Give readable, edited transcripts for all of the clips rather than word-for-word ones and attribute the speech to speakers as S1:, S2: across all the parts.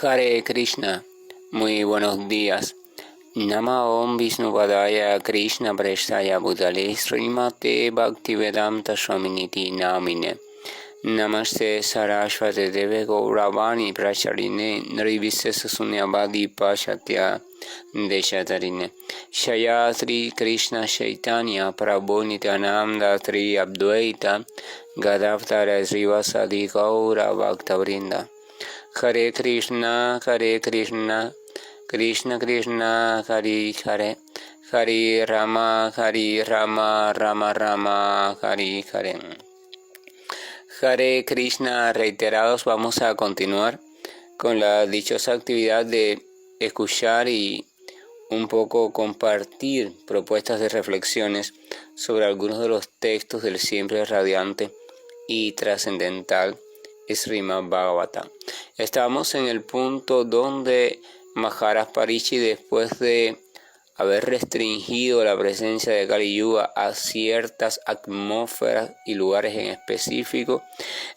S1: Hare Krishna, muy buenos días. Nama Om Vishnupadaya Krishna Prestaya Bhutale Srimate Bhaktivedanta Swaminiti Namine Namaste Saraswate Deve Gauravani Pracharine Nirvisesa Sunyavadi Pashatya Deshatarine Shayatri Krishna Chaitanya Prabhu Nityananda Tri Abdvaita Gadavtara Srivasadi Gaura Bhaktavrinda. Hare Krishna, Krishna Krishna, Hare Hare, Hare Rama, Rama Rama, Hare Hare. Hare Krishna, reiterados, vamos a continuar con la dichosa actividad de escuchar y un poco compartir propuestas de reflexiones sobre algunos de los textos del siempre radiante y trascendental Srimad Bhagavatam. Estamos en el punto donde Maharaj Parishi, después de haber restringido la presencia de Kali Yuga a ciertas atmósferas y lugares en específico,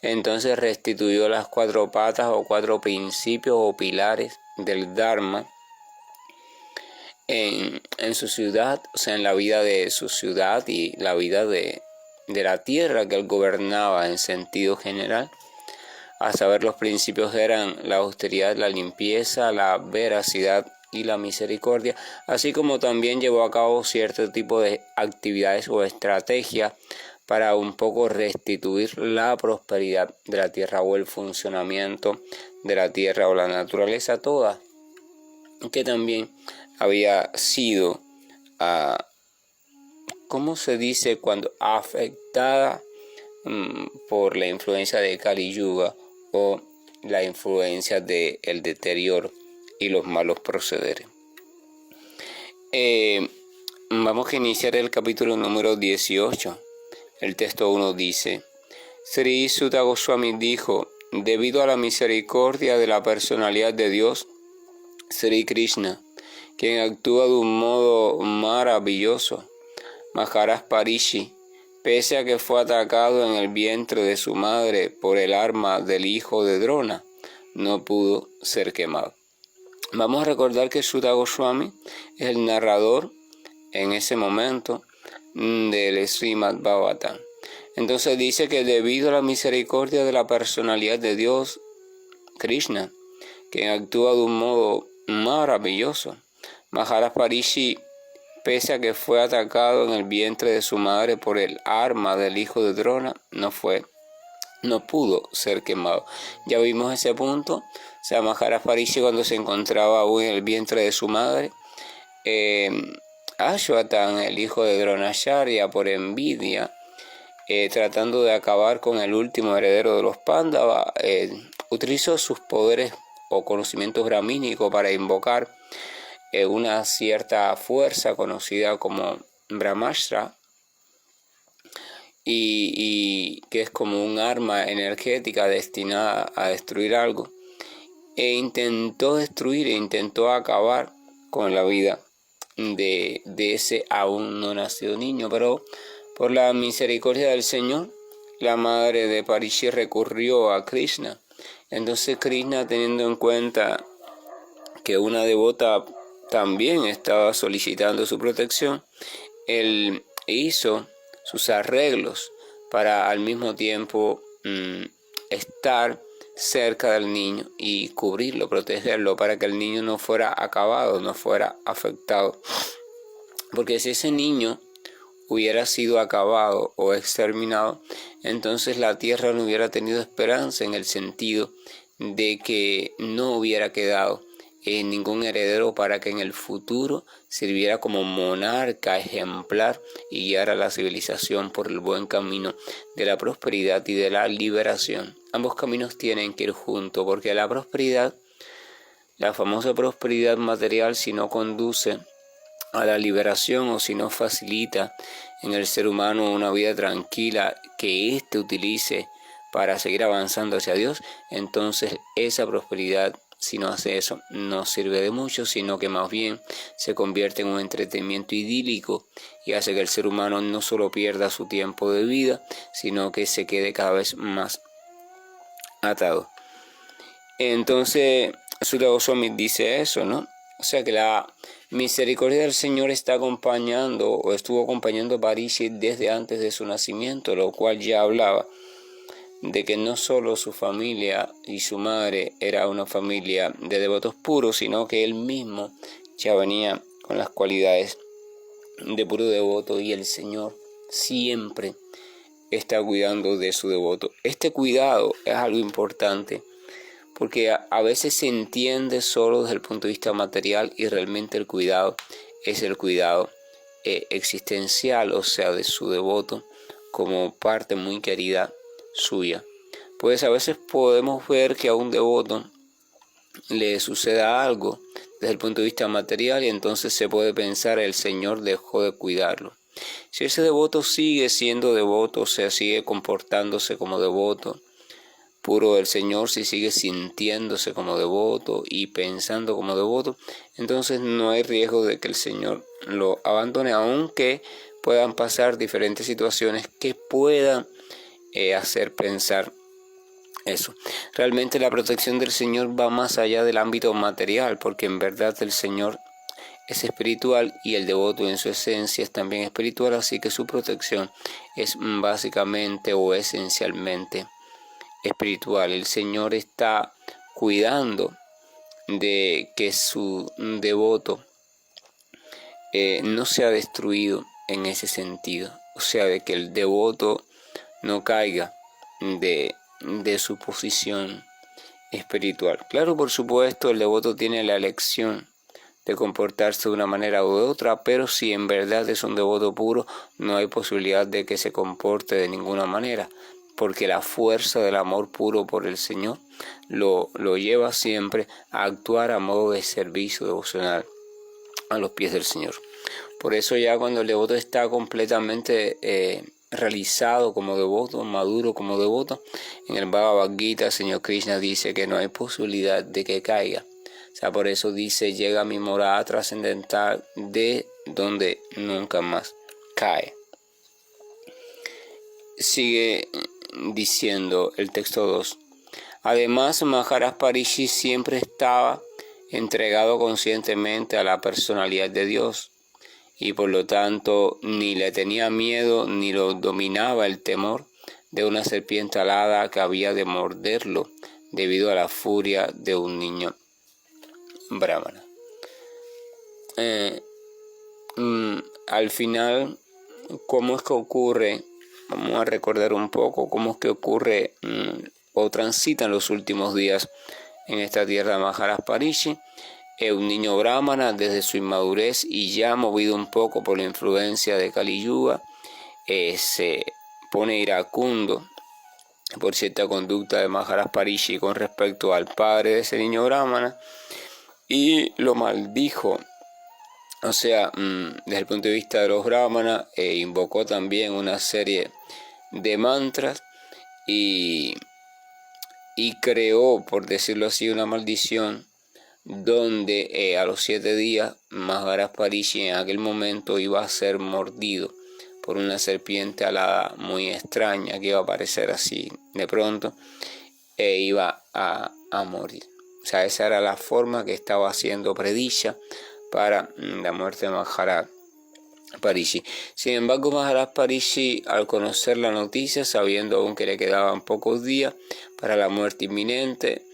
S1: entonces restituyó las 4 patas o 4 principios o pilares del Dharma en su ciudad, o sea, en la vida de su ciudad y la vida de la tierra que él gobernaba en sentido general. A saber, los principios eran la austeridad, la limpieza, la veracidad y la misericordia, así como también llevó a cabo cierto tipo de actividades o estrategias para un poco restituir la prosperidad de la tierra o el funcionamiento de la tierra o la naturaleza toda, que también había sido, ¿cómo se dice cuando afectada por la influencia de Kali Yuga o la influencia del deterioro y los malos procederes? Vamos a iniciar el capítulo número 18. El texto 1 dice: Sri Sutta Goswami dijo: debido a la misericordia de la personalidad de Dios, Sri Krishna, quien actúa de un modo maravilloso, Maharaj Parishi, pese a que fue atacado en el vientre de su madre por el arma del hijo de Drona, no pudo ser quemado. Vamos a recordar que Sutta Goswami es el narrador en ese momento del Srimad Bhagavatam. Entonces dice que debido a la misericordia de la personalidad de Dios, Krishna, quien actúa de un modo maravilloso, Maharaj Parishi, pese a que fue atacado en el vientre de su madre por el arma del hijo de Drona, no pudo ser quemado. Ya vimos ese punto. O sea, Maharaj Parishi, cuando se encontraba aún en el vientre de su madre, Ashwatan, el hijo de Dronacharya, por envidia, tratando de acabar con el último heredero de los Pándavas, utilizó sus poderes o conocimientos brahmínicos para invocar una cierta fuerza conocida como Brahmastra, y que es como un arma energética destinada a destruir algo, e intentó acabar con la vida de ese aún no nacido niño, pero por la misericordia del Señor, la madre de Parishi recurrió a Krishna. Entonces Krishna, teniendo en cuenta que una devota también estaba solicitando su protección, él hizo sus arreglos para al mismo tiempo estar cerca del niño y cubrirlo, protegerlo, para que el niño no fuera acabado, no fuera afectado. Porque si ese niño hubiera sido acabado o exterminado, entonces la tierra no hubiera tenido esperanza, en el sentido de que no hubiera quedado ningún heredero para que en el futuro sirviera como monarca ejemplar y guiara a la civilización por el buen camino de la prosperidad y de la liberación. Ambos caminos tienen que ir juntos, porque la prosperidad, la famosa prosperidad material, si no conduce a la liberación o si no facilita en el ser humano una vida tranquila que éste utilice para seguir avanzando hacia Dios, entonces esa prosperidad, si no hace eso, no sirve de mucho, sino que más bien se convierte en un entretenimiento idílico y hace que el ser humano no solo pierda su tiempo de vida, sino que se quede cada vez más atado. Entonces Sura Goswami dice eso, ¿no? O sea que la misericordia del Señor está acompañando o estuvo acompañando a Parikshit desde antes de su nacimiento, lo cual ya hablaba de que no solo su familia y su madre era una familia de devotos puros, sino que él mismo ya venía con las cualidades de puro devoto, y el Señor siempre está cuidando de su devoto. Este cuidado es algo importante porque a veces se entiende solo desde el punto de vista material, y realmente el cuidado es el cuidado existencial, o sea, de su devoto como parte muy querida suya. Pues a veces podemos ver que a un devoto le suceda algo desde el punto de vista material, y entonces se puede pensar el Señor dejó de cuidarlo. Si ese devoto sigue siendo devoto, o sea, sigue comportándose como devoto puro del Señor, si sigue sintiéndose como devoto y pensando como devoto, entonces no hay riesgo de que el Señor lo abandone, aunque puedan pasar diferentes situaciones que puedan hacer pensar eso. Realmente la protección del Señor va más allá del ámbito material, porque en verdad el Señor es espiritual y el devoto en su esencia es también espiritual, así que su protección es básicamente o esencialmente espiritual. El Señor está cuidando de que su devoto no sea destruido en ese sentido, o sea, de que el devoto no caiga de su posición espiritual. Claro, por supuesto, el devoto tiene la elección de comportarse de una manera u otra, pero si en verdad es un devoto puro, no hay posibilidad de que se comporte de ninguna manera, porque la fuerza del amor puro por el Señor lo lleva siempre a actuar a modo de servicio devocional a los pies del Señor. Por eso ya cuando el devoto está completamente realizado como devoto, maduro como devoto, en el Bhagavad Gita el Señor Krishna dice que no hay posibilidad de que caiga. O sea, por eso dice, llega a mi morada trascendental de donde nunca más cae. Sigue diciendo el texto 2. Además, Maharaj Parikshit siempre estaba entregado conscientemente a la personalidad de Dios, y por lo tanto ni le tenía miedo ni lo dominaba el temor de una serpiente alada que había de morderlo debido a la furia de un niño brahmana. Al final, ¿cómo es que ocurre? Vamos a recordar un poco cómo es que ocurre o transitan los últimos días en esta tierra de Maharaj Parikshit. Un niño brahmana desde su inmadurez y ya movido un poco por la influencia de Kali Yuga, se pone iracundo por cierta conducta de Maharaj Parikshit con respecto al padre de ese niño brahmana y lo maldijo. O sea, desde el punto de vista de los brahmanas, invocó también una serie de mantras y creó, por decirlo así, una maldición donde a los 7 días Maharaj Parikshit en aquel momento iba a ser mordido por una serpiente alada muy extraña que iba a aparecer así de pronto e iba a morir. O sea, esa era la forma que estaba siendo predicha para la muerte de Maharaj Parikshit. Sin embargo, Maharaj Parikshit, al conocer la noticia, sabiendo aún que le quedaban pocos días para la muerte inminente,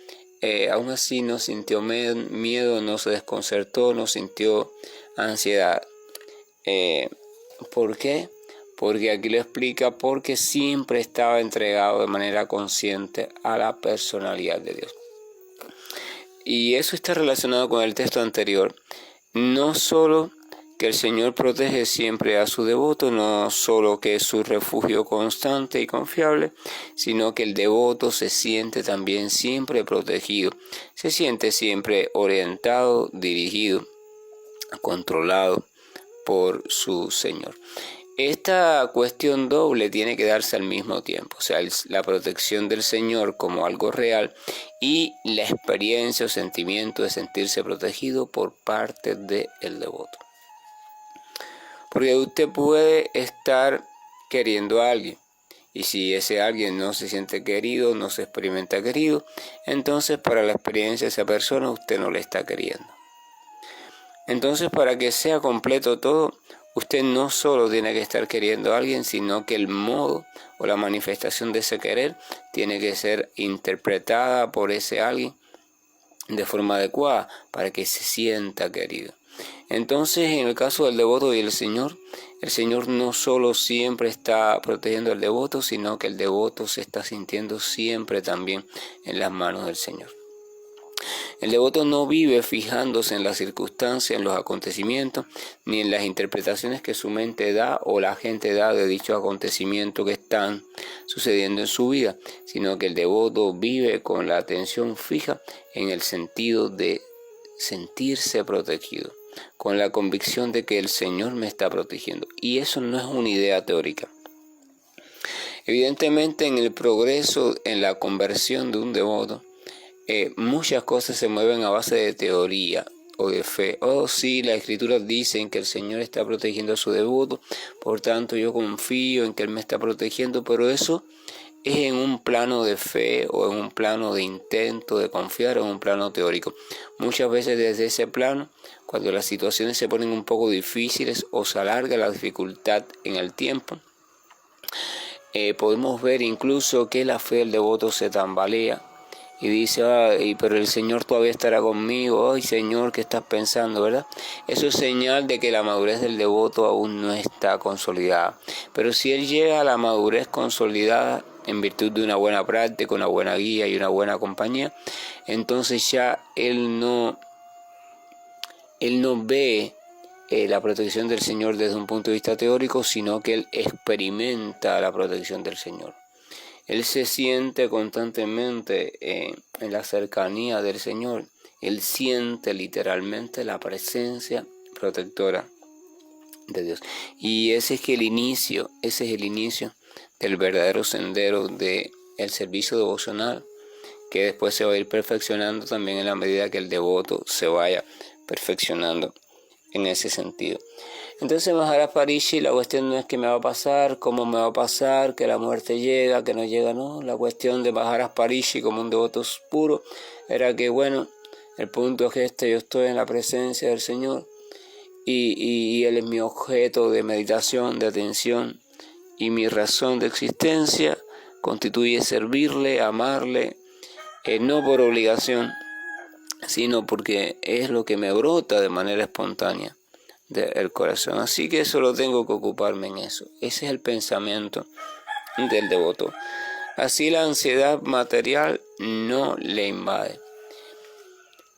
S1: aún así no sintió miedo, no se desconcertó, no sintió ansiedad. ¿Por qué? Porque aquí lo explica, porque siempre estaba entregado de manera consciente a la personalidad de Dios. Y eso está relacionado con el texto anterior. No solo que el Señor protege siempre a su devoto, no solo que es su refugio constante y confiable, sino que el devoto se siente también siempre protegido, se siente siempre orientado, dirigido, controlado por su Señor. Esta cuestión doble tiene que darse al mismo tiempo, o sea, la protección del Señor como algo real y la experiencia o sentimiento de sentirse protegido por parte del devoto. Porque usted puede estar queriendo a alguien Y si ese alguien no se siente querido, no se experimenta querido, entonces para la experiencia de esa persona usted no le está queriendo. Entonces, para que sea completo todo, usted no solo tiene que estar queriendo a alguien, sino que el modo o la manifestación de ese querer tiene que ser interpretada por ese alguien de forma adecuada para que se sienta querido. Entonces, en el caso del devoto y el Señor no solo siempre está protegiendo al devoto, sino que el devoto se está sintiendo siempre también en las manos del Señor. El devoto no vive fijándose en las circunstancias, en los acontecimientos, ni en las interpretaciones que su mente da o la gente da de dichos acontecimientos que están sucediendo en su vida, sino que el devoto vive con la atención fija en el sentido de sentirse protegido, con la convicción de que el Señor me está protegiendo. Y eso no es una idea teórica. Evidentemente, en el progreso, en la conversión de un devoto, muchas cosas se mueven a base de teoría o de fe. Sí, las escrituras dicen que el Señor está protegiendo a su devoto, por tanto yo confío en que Él me está protegiendo, pero eso es en un plano de fe o en un plano de intento de confiar, en un plano teórico. Muchas veces desde ese plano, cuando las situaciones se ponen un poco difíciles o se alarga la dificultad en el tiempo, podemos ver incluso que la fe del devoto se tambalea y dice, pero el Señor todavía estará conmigo. Ay, Señor, ¿qué estás pensando, verdad? Eso es señal de que la madurez del devoto aún no está consolidada. Pero si él llega a la madurez consolidada en virtud de una buena práctica, una buena guía y una buena compañía, entonces ya él no ve la protección del Señor desde un punto de vista teórico, sino que él experimenta la protección del Señor. Él se siente constantemente en la cercanía del Señor. Él siente literalmente la presencia protectora de Dios. Y ese es el inicio del verdadero sendero del servicio devocional, que después se va a ir perfeccionando también en la medida que el devoto se vaya perfeccionando en ese sentido. Entonces Maharaj Parishi, la cuestión no es qué me va a pasar, cómo me va a pasar, que la muerte llega, que no llega, no. La cuestión de Maharaj Parishi como un devoto puro era que, bueno, el punto es que yo estoy en la presencia del Señor y Él es mi objeto de meditación, de atención, y mi razón de existencia constituye servirle, amarle, no por obligación, sino porque es lo que me brota de manera espontánea del corazón. Así que solo tengo que ocuparme en eso. Ese es el pensamiento del devoto. Así la ansiedad material no le invade.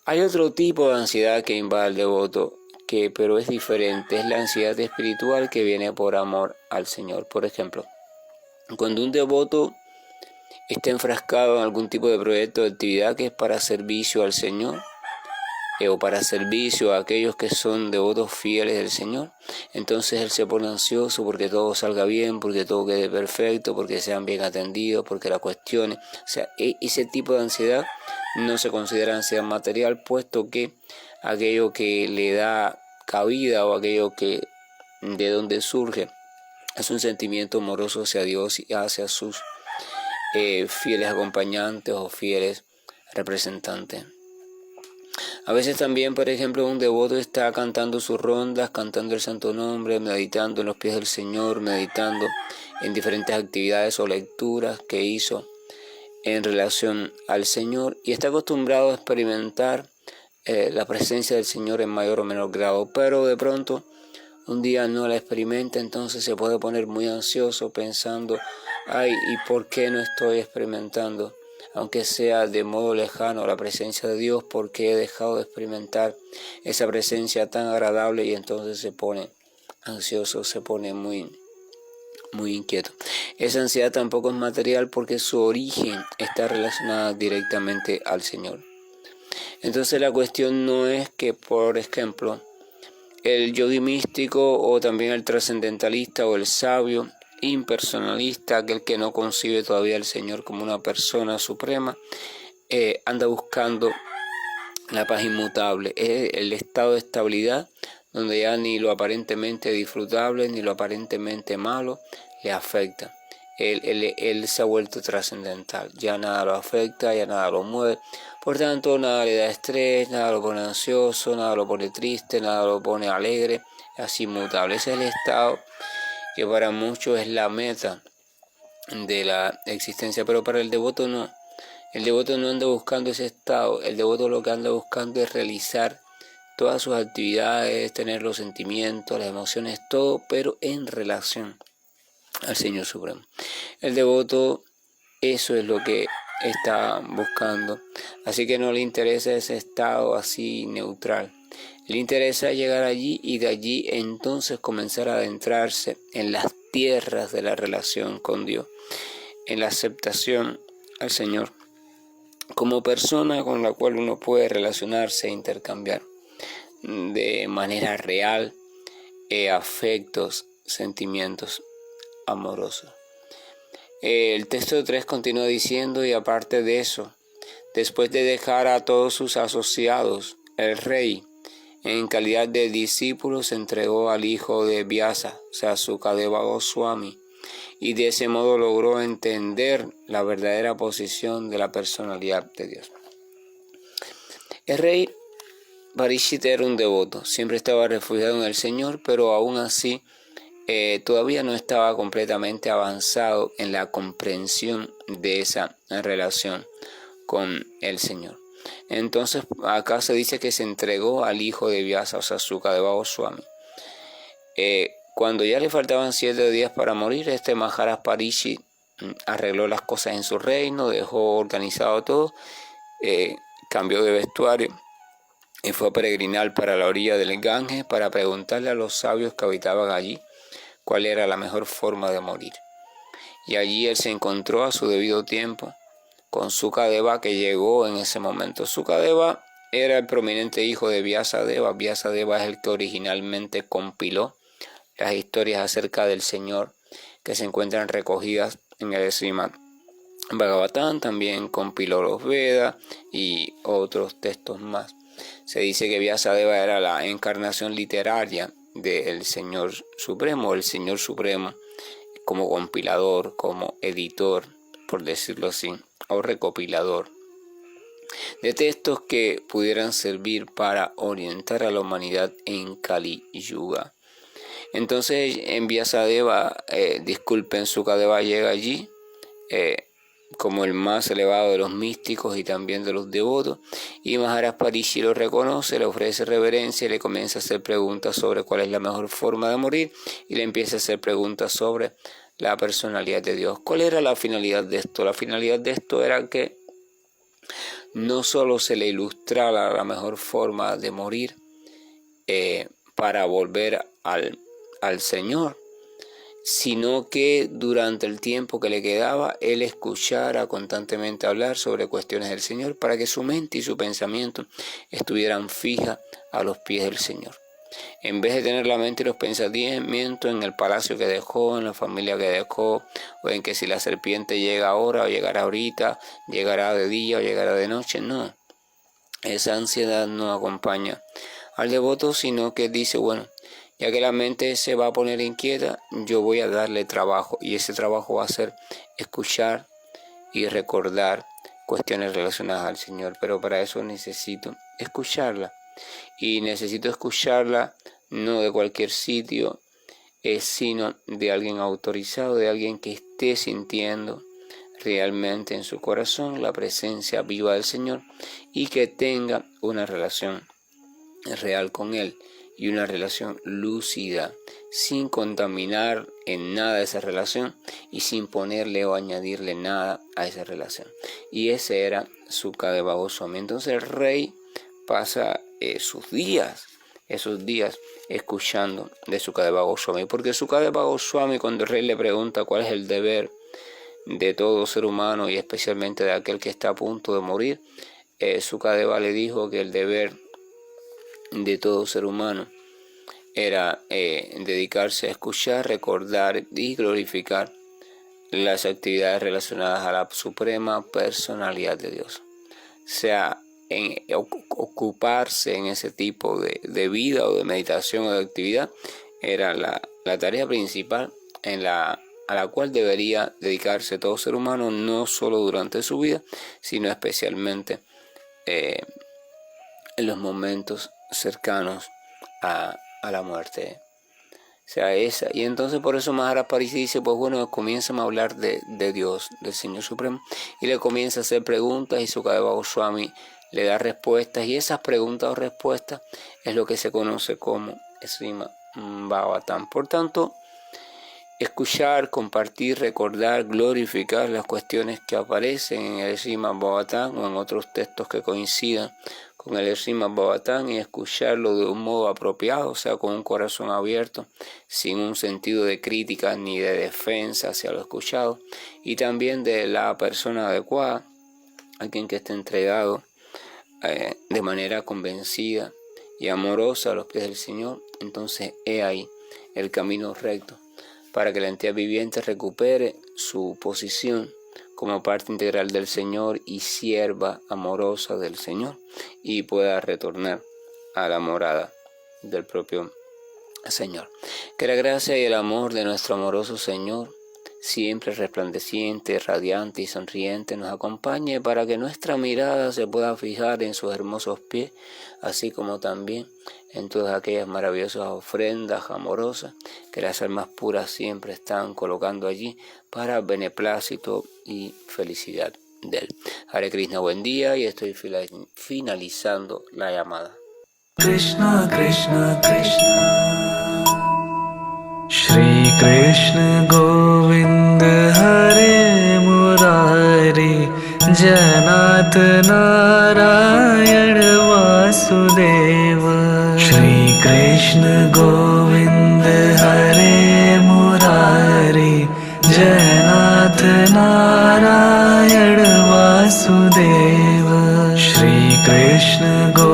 S1: Hay otro tipo de ansiedad que invade al devoto, pero es diferente. Es la ansiedad espiritual que viene por amor al Señor. Por ejemplo, cuando un devoto está enfrascado en algún tipo de proyecto de actividad que es para servicio al Señor, o para servicio a aquellos que son devotos fieles del Señor, entonces él se pone ansioso porque todo salga bien, porque todo quede perfecto, porque sean bien atendidos, porque la cuestiones. O sea, ese tipo de ansiedad no se considera ansiedad material, puesto que aquello que le da cabida o aquello que de donde surge es un sentimiento amoroso hacia Dios y hacia sus fieles acompañantes o fieles representantes. A veces también, por ejemplo, un devoto está cantando sus rondas, cantando el santo nombre, meditando en los pies del Señor, meditando en diferentes actividades o lecturas que hizo en relación al Señor, y está acostumbrado a experimentar la presencia del Señor en mayor o menor grado, pero de pronto un día no la experimenta, entonces se puede poner muy ansioso pensando, ¿y por qué no estoy experimentando, aunque sea de modo lejano, la presencia de Dios? Porque he dejado de experimentar esa presencia tan agradable? Y entonces se pone ansioso, se pone muy inquieto. Esa ansiedad tampoco es material porque su origen está relacionada directamente al Señor. Entonces la cuestión no es que, por ejemplo, el yogi místico o también el trascendentalista o el sabio impersonalista, aquel que no concibe todavía al Señor como una persona suprema, anda buscando la paz inmutable, es el estado de estabilidad donde ya ni lo aparentemente disfrutable ni lo aparentemente malo le afecta. él se ha vuelto trascendental. Ya nada lo afecta, ya nada lo mueve. Por tanto, nada le da estrés, nada lo pone ansioso, nada lo pone triste, nada lo pone alegre. Es inmutable. Ese es el estado que para muchos es la meta de la existencia, pero para el devoto no. El devoto no anda buscando ese estado. El devoto lo que anda buscando es realizar todas sus actividades, tener los sentimientos, las emociones, todo, pero en relación al Señor Supremo. El devoto, eso es lo que está buscando. Así que no le interesa ese estado así neutral. Le interesa llegar allí y de allí entonces comenzar a adentrarse en las tierras de la relación con Dios, en la aceptación al Señor como persona con la cual uno puede relacionarse e intercambiar de manera real afectos, sentimientos amorosos. El texto 3 continúa diciendo, y aparte de eso, después de dejar a todos sus asociados, el rey, en calidad de discípulo, se entregó al hijo de Vyasa, Sukadeva Goswami, y de ese modo logró entender la verdadera posición de la personalidad de Dios. El rey Parikshit era un devoto, siempre estaba refugiado en el Señor, pero aún así todavía no estaba completamente avanzado en la comprensión de esa relación con el Señor. Entonces acá se dice que se entregó al hijo de Vyasa, Sukadeva Goswami. Cuando ya le faltaban 7 días para morir, Maharaj Parikshit arregló las cosas en su reino, dejó organizado todo, cambió de vestuario y fue a peregrinar para la orilla del Ganges para preguntarle a los sabios que habitaban allí cuál era la mejor forma de morir. Y allí él se encontró a su debido tiempo con Sukadeva, que llegó en ese momento. Sukadeva era el prominente hijo de Vyasadeva. Vyasadeva es el que originalmente compiló las historias acerca del Señor que se encuentran recogidas en el Srimad Bhagavatam. También compiló los Vedas y otros textos más. Se dice que Vyasadeva era la encarnación literaria del Señor Supremo, el Señor Supremo como compilador, como editor, por decirlo así, o recopilador de textos que pudieran servir para orientar a la humanidad en Kali Yuga. Entonces en Vyasadeva, Sukadeva llega allí como el más elevado de los místicos y también de los devotos, y Maharaj Parikshit lo reconoce, le ofrece reverencia y le comienza a hacer preguntas sobre cuál es la mejor forma de morir, y le empieza a hacer preguntas sobre la personalidad de Dios. ¿Cuál era la finalidad de esto? La finalidad de esto era que no solo se le ilustrara la mejor forma de morir para volver al Señor, sino que durante el tiempo que le quedaba, él escuchara constantemente hablar sobre cuestiones del Señor para que su mente y su pensamiento estuvieran fijas a los pies del Señor. En vez de tener la mente y los pensamientos en el palacio que dejó, en la familia que dejó, o en que si la serpiente llega ahora o llegará ahorita, llegará de día o llegará de noche, no. Esa ansiedad no acompaña al devoto, sino que dice, bueno, ya que la mente se va a poner inquieta, yo voy a darle trabajo, y ese trabajo va a ser escuchar y recordar cuestiones relacionadas al Señor, pero para eso necesito escucharla, y necesito escucharla no de cualquier sitio, sino de alguien autorizado, de alguien que esté sintiendo realmente en su corazón la presencia viva del Señor y que tenga una relación real con Él y una relación lúcida, sin contaminar en nada esa relación y sin ponerle o añadirle nada a esa relación. Y ese era Sukadeva Goswami. Entonces el rey pasa esos días escuchando de Sukadeva Goswami, porque Sukadeva Goswami, cuando el rey le pregunta cuál es el deber de todo ser humano y especialmente de aquel que está a punto de morir, Sukadeva le dijo que el deber de todo ser humano era dedicarse a escuchar, recordar y glorificar las actividades relacionadas a la suprema personalidad de Dios. O sea, ocuparse en ese tipo de vida o de meditación o de actividad era la tarea principal en la a la cual debería dedicarse todo ser humano, no solo durante su vida, sino especialmente en los momentos cercanos a la muerte. O sea, esa. Y entonces por eso Maharaj Parisi dice, pues bueno, comienzan a hablar de Dios, del Señor Supremo, y le comienza a hacer preguntas, y Sukadeva Goswami le da respuestas, y esas preguntas o respuestas es lo que se conoce como Srimad Bhagavatam. Por tanto, escuchar, compartir, recordar, glorificar las cuestiones que aparecen en el Srimad Bhagavatam o en otros textos que coincidan con el Srimad Bhagavatam, y escucharlo de un modo apropiado, o sea, con un corazón abierto, sin un sentido de crítica ni de defensa hacia lo escuchado, y también de la persona adecuada, alguien que esté entregado de manera convencida y amorosa a los pies del Señor. Entonces he ahí el camino recto para que la entidad viviente recupere su posición como parte integral del Señor y sierva amorosa del Señor, y pueda retornar a la morada del propio Señor. Que la gracia y el amor de nuestro amoroso Señor, siempre resplandeciente, radiante y sonriente, nos acompañe para que nuestra mirada se pueda fijar en sus hermosos pies, así como también en todas aquellas maravillosas ofrendas amorosas que las almas puras siempre están colocando allí para beneplácito y felicidad de él. Hare Krishna, buen día, y estoy finalizando la llamada.
S2: Krishna Krishna Krishna Shri Krishna Govind Hare Murari Janat Narayan Vasudeva Shri Krishna Govind Hare Murari Janat Narayan Vasudeva Shri Krishna Govind